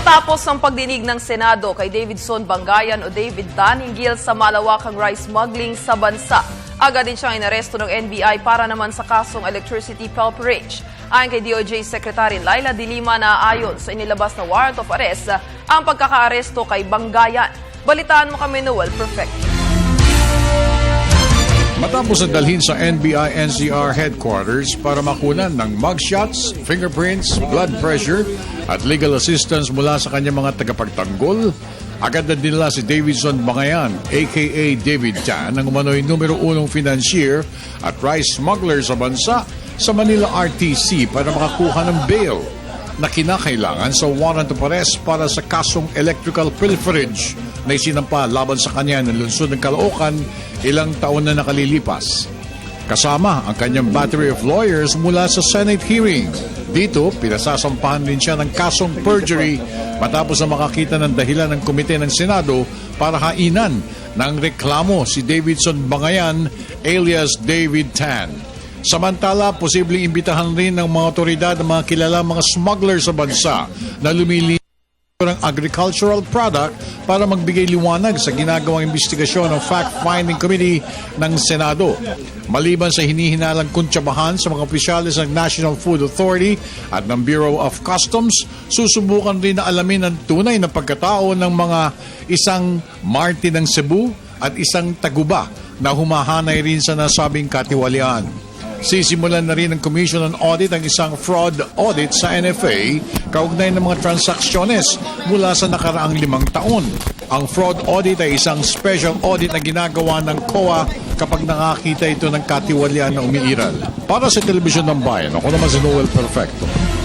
Matapos ang pagdinig ng Senado kay Davidson Bangayan o David Tan hinggil sa malawakang rice smuggling sa bansa, agad din siyang inaresto ng NBI para naman sa kasong electricity pilferage. Ayon kay DOJ Secretary Laila De Lima na ayon sa inilabas na warrant of arrest ang pagkakaaresto kay Bangayan. Balitaan mo kami, Noel Perfecto. Matapos na dalhin sa NBI-NCR headquarters para makunan ng mugshots, fingerprints, blood pressure at legal assistance mula sa kanyang mga tagapagtanggol, agad na dinala si Davidson Bangayan aka David Tan ang umano'y numero 1 financier at rice smuggler sa bansa sa Manila RTC para makakuha ng bail na kinakailangan sa warrant of arrest para sa kasong electrical pilferage na isinampa laban sa kanya ng lungsod ng Caloocan ilang taon na nakalilipas. Kasama ang kanyang battery of lawyers mula sa Senate hearing. Dito, pinasasampahan din siya ng kasong perjury matapos na makakita ng dahilan ng komite ng Senado para hainan ng reklamo si Davidson Bangayan alias David Tan. Samantala, posibleng imbitahan rin ng mga otoridad ng mga kilala mga smuggler sa bansa na lumili ng agricultural product para magbigay liwanag sa ginagawang investigasyon ng Fact-Finding Committee ng Senado. Maliban sa hinihinalang kuntsabahan sa mga opisyales ng National Food Authority at ng Bureau of Customs, susubukan rin na alamin ang tunay na pagkatao ng mga isang Martin ng Cebu at isang Taguba na humahanay rin sa nasabing katiwalian. Sisimulan na rin ng Commission on Audit ang isang fraud audit sa NFA kaugnay ng mga transaksyones mula sa nakaraang 5 taon. Ang fraud audit ay isang special audit na ginagawa ng COA kapag nakakita ito ng katiwalian na umiiral. Para sa Telebisyon ng Bayan, ako naman si Noel Perfecto.